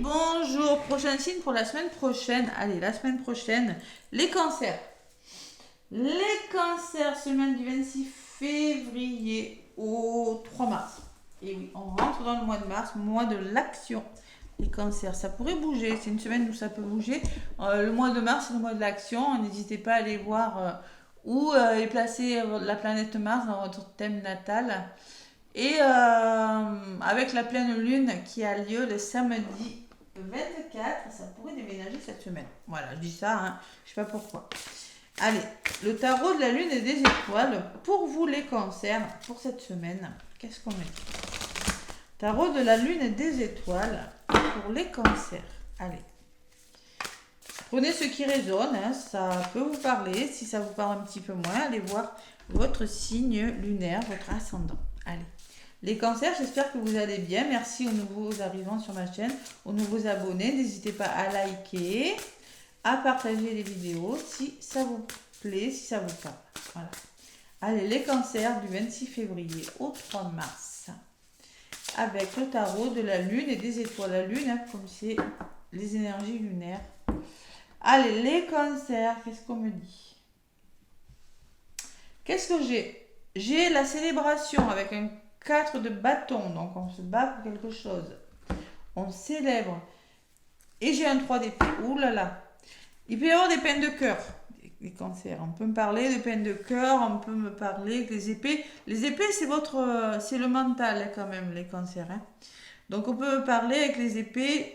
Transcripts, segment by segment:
bonjour. Prochain signe pour la semaine prochaine. Allez, la semaine prochaine, les cancers. Les cancers, semaine du 26 février au 3 mars. Et oui, on rentre dans le mois de mars, mois de l'action. Les cancers, ça pourrait bouger. C'est une semaine où ça peut bouger. Le mois de mars, c'est le mois de l'action. N'hésitez pas à aller voir où est placée la planète Mars dans votre thème natal. Et avec la pleine lune qui a lieu le samedi 24, ça pourrait déménager cette semaine. Voilà, je dis ça, hein, je sais pas pourquoi. Allez, le tarot de la lune et des étoiles pour vous les cancers pour cette semaine. Qu'est-ce qu'on met? Tarot de la lune et des étoiles pour les cancers. Allez. Prenez ce qui résonne, hein, ça peut vous parler. Si ça vous parle un petit peu moins, allez voir votre signe lunaire, votre ascendant. Allez. Les cancers, j'espère que vous allez bien. Merci aux nouveaux arrivants sur ma chaîne, aux nouveaux abonnés. N'hésitez pas à liker, à partager les vidéos si ça vous plaît, si ça vous parle. Voilà. Allez, les cancers du 26 février au 3 mars. Avec le tarot de la lune et des étoiles. La lune, hein, comme c'est les énergies lunaires. Allez, les cancers, qu'est-ce qu'on me dit? Qu'est-ce que j'ai? J'ai la célébration avec un 4 de bâton, donc on se bat pour quelque chose. On célèbre. Et j'ai un 3 d'épée. Ouh là là. Il peut y avoir des peines de cœur, les cancers. On peut me parler de peines de cœur, on peut me parler des épées. Les épées, c'est le mental hein, quand même, les cancers. Hein. Donc on peut me parler avec les épées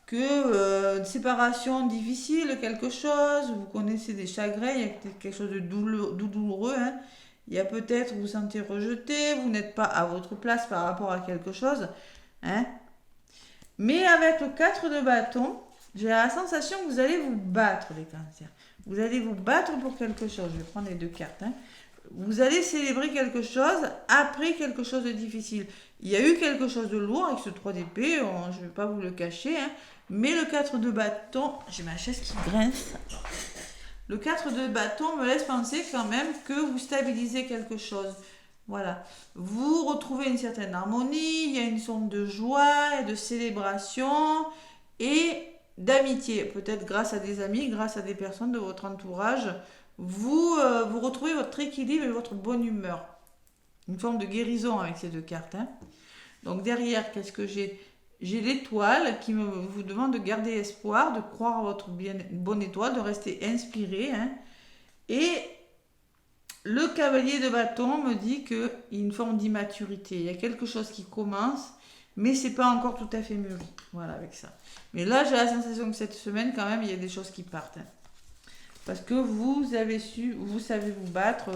que une séparation difficile, quelque chose, vous connaissez des chagrins, il y a quelque chose de douloureux. Hein. Il y a peut-être, vous vous sentez rejeté, vous n'êtes pas à votre place par rapport à quelque chose. Hein. Mais avec le 4 de bâton, j'ai la sensation que vous allez vous battre, les cancers. Vous allez vous battre pour quelque chose. Je vais prendre les deux cartes. Hein. Vous allez célébrer quelque chose après quelque chose de difficile. Il y a eu quelque chose de lourd avec ce 3 d'épée, je ne vais pas vous le cacher. Hein. Mais le 4 de bâton, j'ai ma chaise qui grince. Le 4 de bâton me laisse penser quand même que vous stabilisez quelque chose. Voilà. Vous retrouvez une certaine harmonie, il y a une sorte de joie et de célébration et d'amitié. Peut-être grâce à des amis, grâce à des personnes de votre entourage. Vous retrouvez votre équilibre et votre bonne humeur. Une forme de guérison avec ces deux cartes. Hein. Donc derrière, qu'est-ce que j'ai? J'ai l'étoile qui vous demande de garder espoir, de croire à votre bonne étoile, de rester inspiré. Hein. Et le cavalier de bâton me dit qu'il y a une forme d'immaturité. Il y a quelque chose qui commence, mais c'est pas encore tout à fait mûri. Voilà, avec ça. Mais là, j'ai la sensation que cette semaine, quand même, il y a des choses qui partent. Hein. Parce que vous savez vous battre,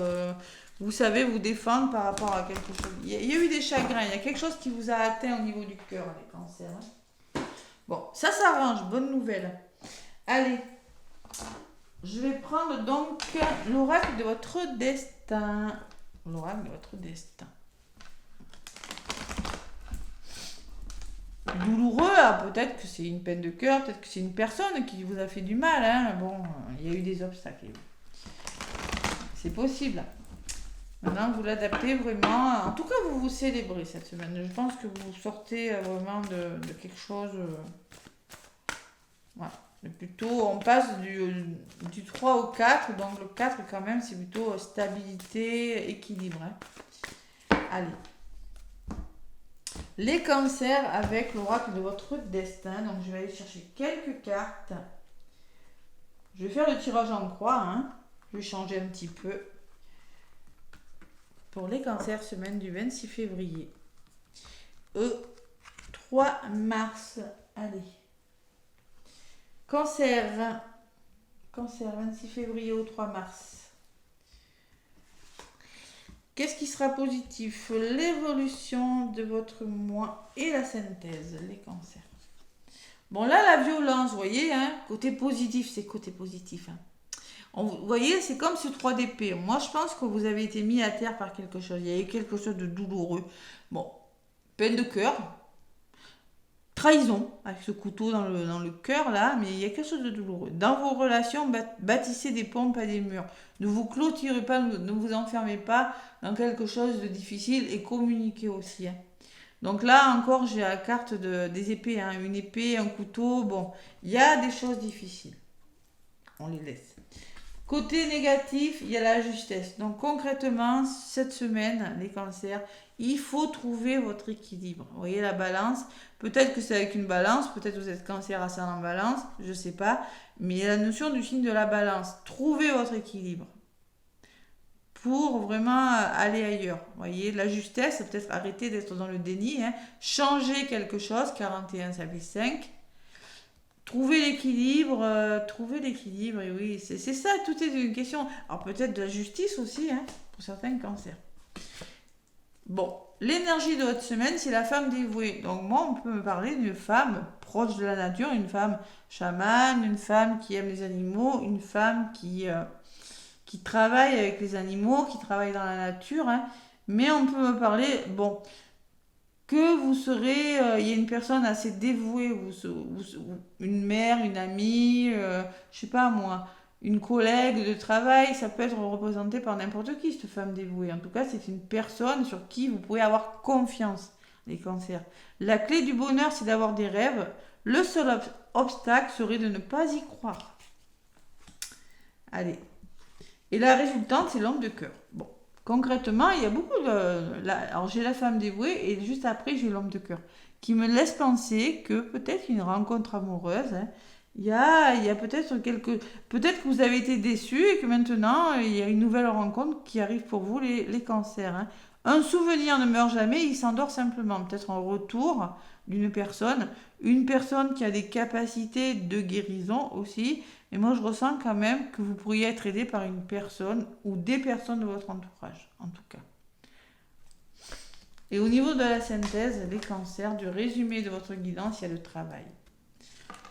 vous savez vous défendre par rapport à quelque chose. Il y a eu des chagrins, il y a quelque chose qui vous a atteint au niveau du cœur, les cancers. Hein. Bon, ça s'arrange, bonne nouvelle. Allez, je vais prendre donc l'oracle de votre destin. L'oracle de votre destin. Douloureux, peut-être que c'est une peine de cœur, peut-être que c'est une personne qui vous a fait du mal. Hein. Bon, il y a eu des obstacles. C'est possible. Maintenant, vous l'adaptez vraiment. En tout cas, vous vous célébrez cette semaine. Je pense que vous sortez vraiment de quelque chose. Voilà. Plutôt, on passe du 3 au 4. Donc, le 4, quand même, c'est plutôt stabilité, équilibre. Hein. Allez. Les cancers avec l'oracle de votre destin. Donc, je vais aller chercher quelques cartes. Je vais faire le tirage en croix. Hein. Je vais changer un petit peu. Pour les cancers, semaine du 26 février. 3 mars. Allez. Cancer, 26 février au 3 mars. Qu'est-ce qui sera positif? L'évolution de votre moi et la synthèse, les cancers. Bon, là, la violence, vous voyez, hein, côté positif, c'est côté positif. Hein. Vous voyez, c'est comme ce 3 d'épée. Moi, je pense que vous avez été mis à terre par quelque chose. Il y a eu quelque chose de douloureux. Bon, peine de cœur. Trahison, avec ce couteau dans le cœur, là. Mais il y a quelque chose de douloureux. Dans vos relations, bâtissez des ponts, pas des murs. Ne vous clôturez pas, ne vous enfermez pas dans quelque chose de difficile et communiquez aussi. Hein. Donc là encore, j'ai la carte des épées, hein, une épée, un couteau. Bon, il y a des choses difficiles. On les laisse. Côté négatif, il y a la justesse. Donc concrètement, cette semaine, les cancers, il faut trouver votre équilibre. Vous voyez la balance. Peut-être que c'est avec une balance, peut-être que vous êtes cancer ascendant balance, je ne sais pas. Mais il y a la notion du signe de la balance. Trouvez votre équilibre pour vraiment aller ailleurs. Vous voyez, la justesse, c'est peut-être arrêter d'être dans le déni, hein. Changer quelque chose, 41, ça fait 5. Trouver l'équilibre, et oui, c'est ça, tout est une question. Alors peut-être de la justice aussi, hein, pour certains cancers. Bon, l'énergie de votre semaine, c'est la femme dévouée. Donc moi, on peut me parler d'une femme proche de la nature, une femme chamane, une femme qui aime les animaux, une femme qui travaille avec les animaux, qui travaille dans la nature, hein. Mais on peut me parler, bon, que vous serez, il y a une personne assez dévouée, une mère, une amie, je sais pas moi, une collègue de travail, ça peut être représenté par n'importe qui, cette femme dévouée. En tout cas, c'est une personne sur qui vous pouvez avoir confiance, les cancers. La clé du bonheur, c'est d'avoir des rêves. Le seul obstacle serait de ne pas y croire. Allez. Et la résultante, c'est l'homme de cœur. Bon. Concrètement, il y a beaucoup de... Alors, j'ai la femme dévouée et juste après, j'ai l'homme de cœur qui me laisse penser que peut-être une rencontre amoureuse, hein, il y a peut-être Peut-être que vous avez été déçus et que maintenant, il y a une nouvelle rencontre qui arrive pour vous, les cancers, hein. Un souvenir ne meurt jamais, il s'endort simplement. Peut-être un retour d'une personne, une personne qui a des capacités de guérison aussi. Et moi, je ressens quand même que vous pourriez être aidé par une personne ou des personnes de votre entourage, en tout cas. Et au niveau de la synthèse, les cancers, du résumé de votre guidance, il y a le travail.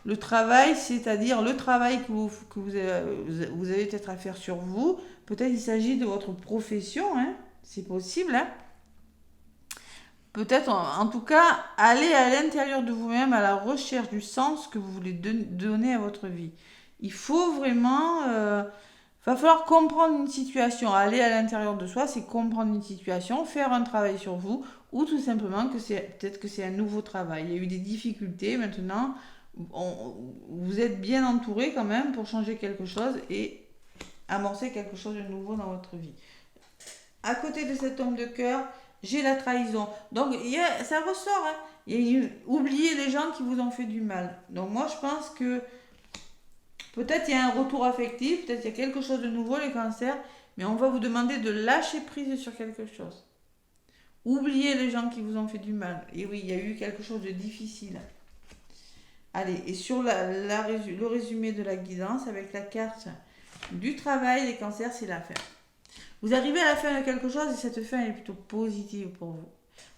Le travail, c'est-à-dire le travail que vous avez peut-être à faire sur vous. Peut-être il s'agit de votre profession, hein, c'est possible, hein. Peut-être, en tout cas, aller à l'intérieur de vous-même à la recherche du sens que vous voulez donner à votre vie. Il faut vraiment... va falloir comprendre une situation. Aller à l'intérieur de soi, c'est comprendre une situation, faire un travail sur vous, ou tout simplement peut-être que c'est un nouveau travail. Il y a eu des difficultés, maintenant, vous êtes bien entouré quand même pour changer quelque chose et amorcer quelque chose de nouveau dans votre vie. À côté de cet homme de cœur, j'ai la trahison. Donc, ça ressort, hein. Oubliez les gens qui vous ont fait du mal. Donc, moi, je pense que peut-être il y a un retour affectif, peut-être il y a quelque chose de nouveau, les cancers, mais on va vous demander de lâcher prise sur quelque chose. Oubliez les gens qui vous ont fait du mal. Et oui, il y a eu quelque chose de difficile. Allez, et sur le résumé de la guidance, avec la carte du travail, les cancers, c'est la fin. Vous arrivez à la fin de quelque chose et cette fin est plutôt positive pour vous.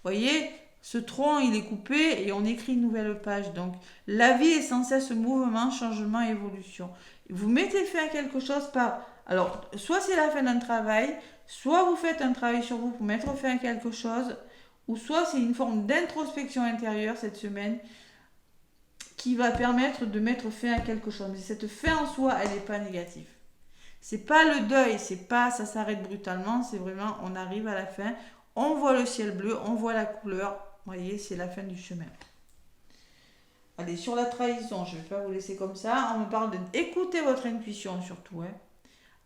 Voyez, ce tronc, il est coupé et on écrit une nouvelle page. Donc, la vie est sans cesse mouvement, changement, évolution. Vous mettez fin à quelque chose par... Alors, soit c'est la fin d'un travail, soit vous faites un travail sur vous pour mettre fin à quelque chose, ou soit c'est une forme d'introspection intérieure cette semaine qui va permettre de mettre fin à quelque chose. Mais cette fin en soi, elle n'est pas négative. C'est pas le deuil, c'est pas ça s'arrête brutalement, c'est vraiment on arrive à la fin, on voit le ciel bleu, on voit la couleur, vous voyez, c'est la fin du chemin. Allez, sur la trahison, je ne vais pas vous laisser comme ça, on me parle d'écouter votre intuition surtout, hein.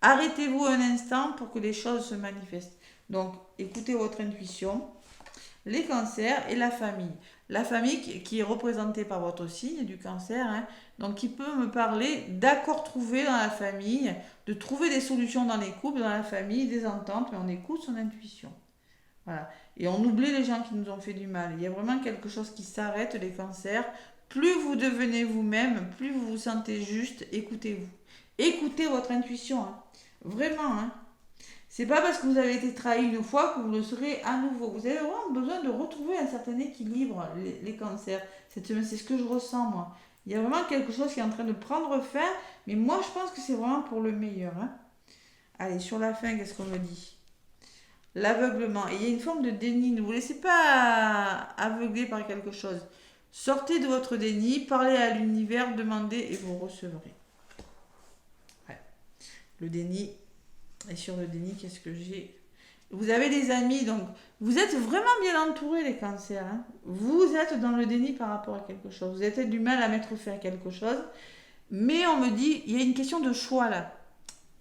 Arrêtez-vous un instant pour que les choses se manifestent. Donc, écoutez votre intuition, les cancers et la famille. La famille qui est représentée par votre signe du cancer, hein, donc qui peut me parler d'accords trouvés dans la famille, de trouver des solutions dans les couples, dans la famille, des ententes, mais on écoute son intuition. Voilà. Et on oublie les gens qui nous ont fait du mal. Il y a vraiment quelque chose qui s'arrête, les cancers. Plus vous devenez vous-même, plus vous vous sentez juste, écoutez-vous. Écoutez votre intuition, hein. Vraiment, hein. C'est pas parce que vous avez été trahi une fois que vous le serez à nouveau. Vous avez vraiment besoin de retrouver un certain équilibre, les cancers. C'est ce que je ressens, moi. Il y a vraiment quelque chose qui est en train de prendre fin, mais moi, je pense que c'est vraiment pour le meilleur, hein. Allez, sur la fin, qu'est-ce qu'on me dit? L'aveuglement. Et il y a une forme de déni. Ne vous laissez pas aveugler par quelque chose. Sortez de votre déni, parlez à l'univers, demandez et vous recevrez. Ouais. Le déni. Et sur le déni, qu'est-ce que j'ai? Vous avez des amis, donc vous êtes vraiment bien entourés, les cancers. Hein. Vous êtes dans le déni par rapport à quelque chose. Vous avez du mal à mettre fin à quelque chose. Mais on me dit, il y a une question de choix là.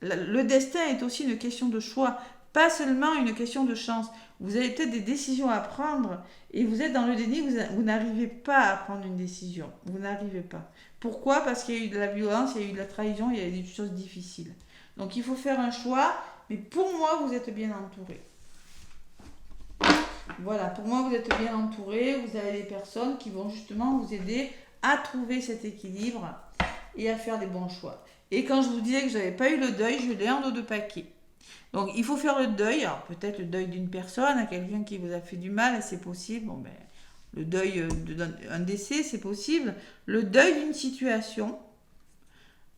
Le destin est aussi une question de choix, pas seulement une question de chance. Vous avez peut-être des décisions à prendre et vous êtes dans le déni, vous n'arrivez pas à prendre une décision. Vous n'arrivez pas. Pourquoi? Parce qu'il y a eu de la violence, il y a eu de la trahison, il y a eu des choses difficiles. Donc il faut faire un choix, mais pour moi, vous êtes bien entouré. Voilà, pour moi, vous êtes bien entouré. Vous avez des personnes qui vont justement vous aider à trouver cet équilibre et à faire les bons choix. Et quand je vous disais que je n'avais pas eu le deuil, je l'ai en dos de paquet. Donc il faut faire le deuil, alors peut-être le deuil d'une personne, à quelqu'un qui vous a fait du mal, c'est possible. Bon, ben, le deuil d'un décès, c'est possible. Le deuil d'une situation,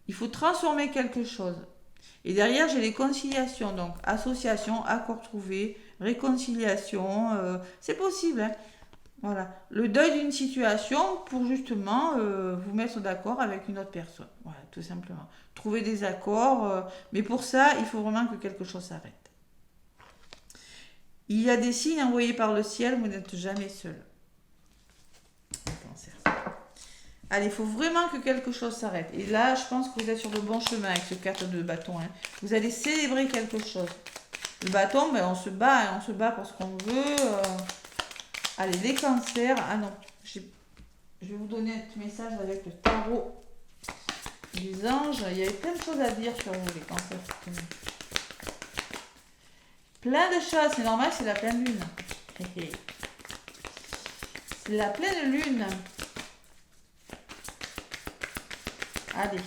il faut transformer quelque chose. Et derrière, j'ai les conciliations, donc association, accord trouvé, réconciliation, c'est possible. Hein. Voilà, le deuil d'une situation pour justement vous mettre d'accord avec une autre personne. Voilà, tout simplement. Trouver des accords, mais pour ça, il faut vraiment que quelque chose s'arrête. Il y a des signes envoyés par le ciel, vous n'êtes jamais seul. Cancer. Allez, il faut vraiment que quelque chose s'arrête. Et là, je pense que vous êtes sur le bon chemin avec ce 4 de bâton. Hein. Vous allez célébrer quelque chose. Le bâton, ben, on se bat pour ce qu'on veut. Allez, les cancers. Ah non, je vais vous donner un petit message avec le tarot des anges. Il y avait plein de choses à dire sur vous, les cancers. Plein de choses, c'est normal, c'est la pleine lune. C'est la pleine lune. Allez,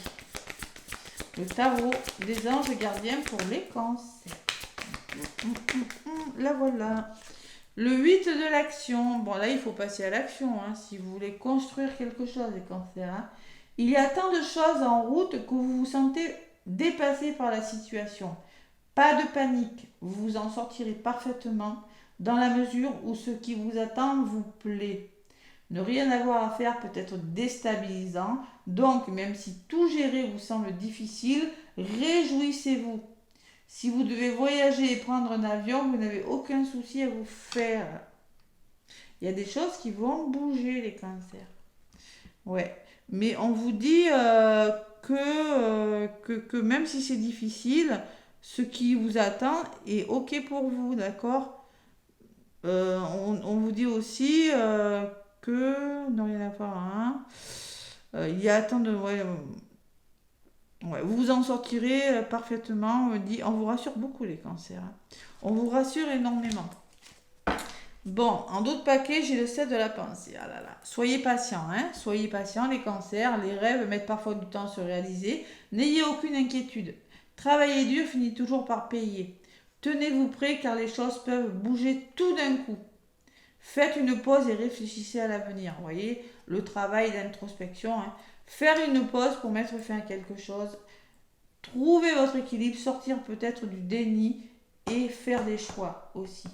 le tarot des anges gardiens pour les cancers. La voilà. Le 8 de l'action. Bon, là, il faut passer à l'action. Hein, si vous voulez construire quelque chose, les cancers. Hein. Il y a tant de choses en route que vous vous sentez dépassé par la situation. Pas de panique. Vous vous en sortirez parfaitement dans la mesure où ce qui vous attend vous plaît. Ne rien avoir à faire peut être déstabilisant. Donc, même si tout gérer vous semble difficile, réjouissez-vous. Si vous devez voyager et prendre un avion, vous n'avez aucun souci à vous faire. Il y a des choses qui vont bouger, les cancers. Ouais. Mais on vous dit que même si c'est difficile, ce qui vous attend est OK pour vous, d'accord? On vous dit aussi que... Non, il y en a pas un. Il y a tant de... Ouais, vous vous en sortirez parfaitement. On vous rassure beaucoup, les cancers. Hein. On vous rassure énormément. Bon, en d'autres paquets, j'ai le 7 de la pensée. Ah là là. Soyez patients, hein. Soyez patients, les cancers. Les rêves mettent parfois du temps à se réaliser. N'ayez aucune inquiétude. Travailler dur finit toujours par payer. Tenez-vous prêts car les choses peuvent bouger tout d'un coup. Faites une pause et réfléchissez à l'avenir. Vous voyez, le travail d'introspection. Hein. Faire une pause pour mettre fin à quelque chose. Trouver votre équilibre, sortir peut-être du déni et faire des choix aussi.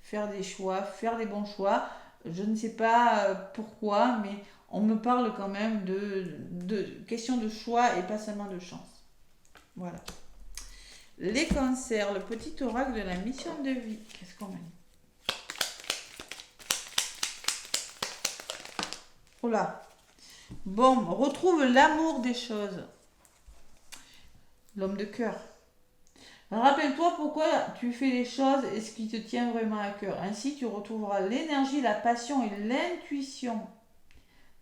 Faire des choix, faire des bons choix. Je ne sais pas pourquoi, mais on me parle quand même de questions de choix et pas seulement de chance. Voilà. Les cancers, le petit oracle de la mission de vie. Qu'est-ce qu'on a dit? Oh là. Bon, retrouve l'amour des choses. L'homme de cœur. Rappelle-toi pourquoi tu fais les choses et ce qui te tient vraiment à cœur. Ainsi, tu retrouveras l'énergie, la passion et l'intuition.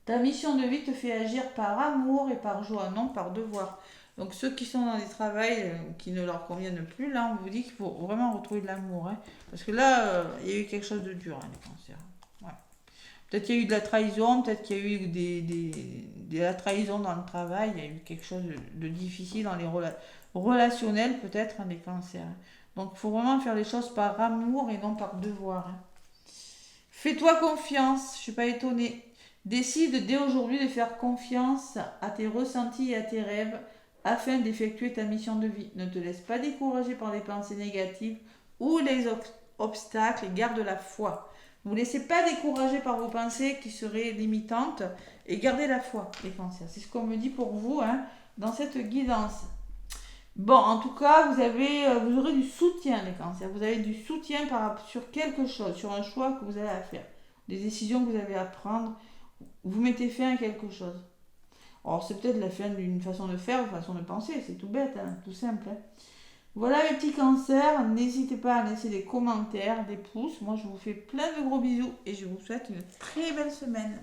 Ta mission de vie te fait agir par amour et par joie, non par devoir. Donc ceux qui sont dans des travails qui ne leur conviennent plus, là on vous dit qu'il faut vraiment retrouver de l'amour. Hein. Parce que là, il y a eu quelque chose de dur, hein, les cancers. Ouais. Peut-être qu'il y a eu de la trahison, peut-être qu'il y a eu de la trahison dans le travail, il y a eu quelque chose de difficile dans les relationnels, peut-être, hein, les cancers. Donc il faut vraiment faire les choses par amour et non par devoir. Hein. Fais-toi confiance, je ne suis pas étonnée. Décide dès aujourd'hui de faire confiance à tes ressentis et à tes rêves afin d'effectuer ta mission de vie. Ne te laisse pas décourager par les pensées négatives ou les obstacles et garde la foi. Ne vous laissez pas décourager par vos pensées qui seraient limitantes et gardez la foi, les cancers. C'est ce qu'on me dit pour vous hein, dans cette guidance. Bon, en tout cas, vous aurez du soutien, les cancers. Vous avez du soutien sur quelque chose, sur un choix que vous avez à faire. Des décisions que vous avez à prendre. Vous mettez fin à quelque chose. Alors, c'est peut-être la fin d'une façon de faire ou façon de penser. C'est tout bête, hein, tout simple. Hein. Voilà mes petits cancers. N'hésitez pas à laisser des commentaires, des pouces. Moi, je vous fais plein de gros bisous et je vous souhaite une très belle semaine.